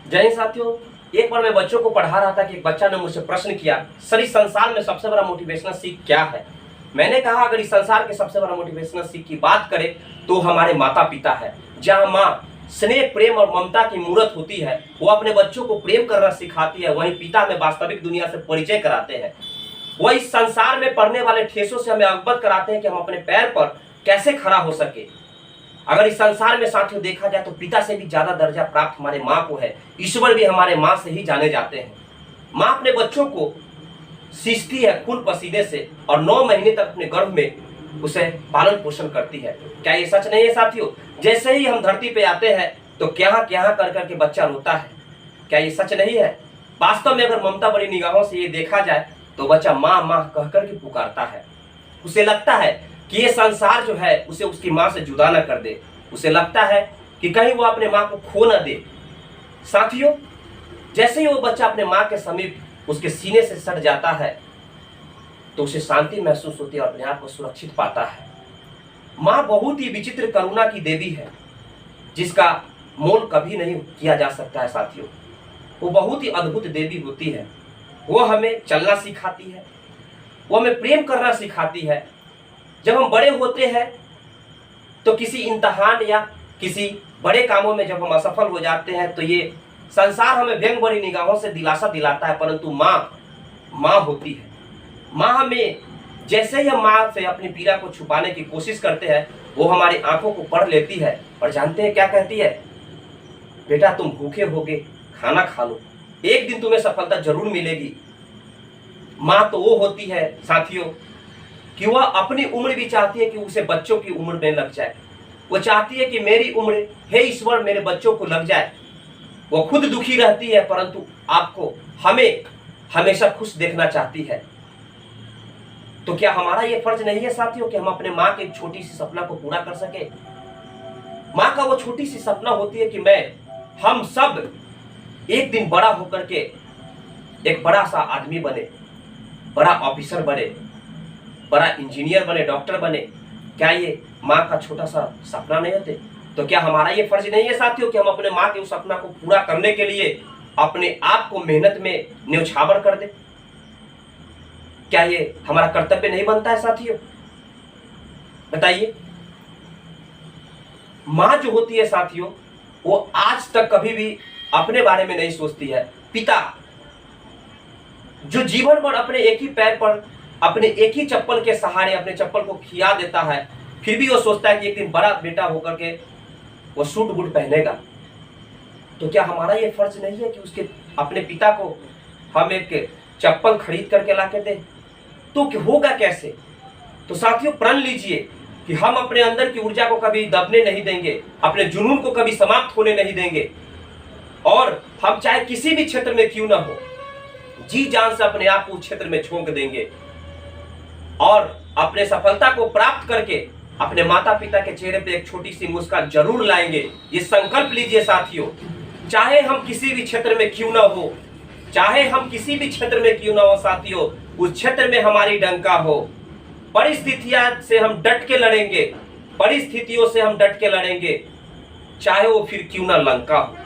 जय हिंद साथियों। एक बार मैं बच्चों को पढ़ा रहा था कि एक बच्चा ने मुझसे प्रश्न किया, सर इस संसार में सबसे बड़ा मोटिवेशनल सीख क्या है। मैंने कहा अगर इस संसार के सबसे बड़ा मोटिवेशनल सीख की बात करें तो हमारे माता पिता है। जहाँ माँ स्नेह प्रेम और ममता की मूर्त होती है, वो अपने बच्चों को प्रेम करना सिखाती है, वहीं पिता में वास्तविक दुनिया से परिचय कराते हैं। वह इस संसार में पड़ने वाले ठेसों से हमें अवगत कराते हैं कि हम अपने पैर पर कैसे खड़ा हो सके। अगर इस संसार में साथियों देखा जाए तो पिता से भी ज्यादा दर्जा प्राप्त हमारे माँ को है। ईश्वर भी हमारे माँ से ही जाने जाते हैं। माँ अपने बच्चों को सींचती है खून पसीने से और 9 महीने तक अपने गर्भ में उसे पालन पोषण करती है। क्या ये सच नहीं है साथियों? जैसे ही हम धरती पे आते हैं तो क्या क्या कर करके बच्चा रोता है। क्या ये सच नहीं है? वास्तव में अगर ममता भरी निगाहों से ये देखा जाए तो बच्चा माँ माँ कह करके पुकारता है। उसे लगता है कि ये संसार जो है उसे उसकी माँ से जुदा न कर दे। उसे लगता है कि कहीं वो अपने माँ को खो न दे। साथियों, जैसे ही वो बच्चा अपने माँ के समीप उसके सीने से सट जाता है तो उसे शांति महसूस होती है और अपने आप को सुरक्षित पाता है। माँ बहुत ही विचित्र करुणा की देवी है जिसका मोल कभी नहीं किया जा सकता है साथियों। वो बहुत ही अद्भुत देवी होती है। वो हमें चलना सिखाती है, वो हमें प्रेम करना सिखाती है। जब हम बड़े होते हैं तो किसी इम्तहान या किसी बड़े कामों में जब हम असफल हो जाते हैं तो ये संसार हमें व्यंग भरी निगाहों से दिलासा दिलाता है, परंतु माँ होती है। माँ हमें जैसे ही हम माँ से अपनी पीड़ा को छुपाने की कोशिश करते हैं वो हमारी आंखों को पढ़ लेती है और जानते हैं क्या कहती है? बेटा तुम भूखे होगे, खाना खा लो, एक दिन तुम्हें सफलता जरूर मिलेगी। माँ तो वो होती है साथियों कि वह अपनी उम्र भी चाहती है कि उसे बच्चों की उम्र में लग जाए। वो चाहती है कि मेरी उम्र, हे ईश्वर, मेरे बच्चों को लग जाए। वो खुद दुखी रहती है परंतु आपको हमें हमेशा खुश देखना चाहती है। तो क्या हमारा ये फर्ज नहीं है साथियों कि हम अपने माँ के एक छोटी सी सपना को पूरा कर सके? माँ का वो छोटी सी सपना होती है कि हम सब एक दिन बड़ा होकर के एक बड़ा सा आदमी बने, बड़ा ऑफिसर बने, बड़ा इंजीनियर बने, डॉक्टर बने। क्या ये माँ का छोटा सा सपना नहीं होते? तो क्या हमारा ये फर्ज नहीं है साथियों कि हम अपने माँ के उस सपना को पूरा करने के लिए अपने आप को मेहनत में न्यौछावर कर दे? क्या ये हमारा कर्तव्य नहीं बनता है साथियों? बताइए। माँ जो होती है साथियों वो आज तक कभी भी अपने बारे में नहीं सोचती है। पिता जो जीवन भर अपने एक ही पैर पर, अपने एक ही चप्पल के सहारे अपने चप्पल को खिया देता है, फिर भी वो सोचता है कि एक दिन बड़ा बेटा होकर के वो सूट बूट पहनेगा। तो क्या हमारा ये फर्ज नहीं है कि उसके अपने पिता को हम एक चप्पल खरीद करके ला के दें? तो होगा कैसे? तो साथियों प्रण लीजिए कि हम अपने अंदर की ऊर्जा को कभी दबने नहीं देंगे, अपने जुनून को कभी समाप्त होने नहीं देंगे, और हम चाहे किसी भी क्षेत्र में क्यों ना हो, जी जान से अपने आप को उस क्षेत्र में झोंक देंगे और अपने सफलता को प्राप्त करके अपने माता पिता के चेहरे पे एक छोटी सी मुस्कान जरूर लाएंगे। ये संकल्प लीजिए साथियों। चाहे हम किसी भी क्षेत्र में क्यों ना हो, चाहे हम किसी भी क्षेत्र में क्यों ना हो साथियों, उस क्षेत्र में हमारी डंका हो। परिस्थितियों से हम डट के लड़ेंगे, परिस्थितियों से हम डट के लड़ेंगे, चाहे वो फिर क्यों ना लंका हो।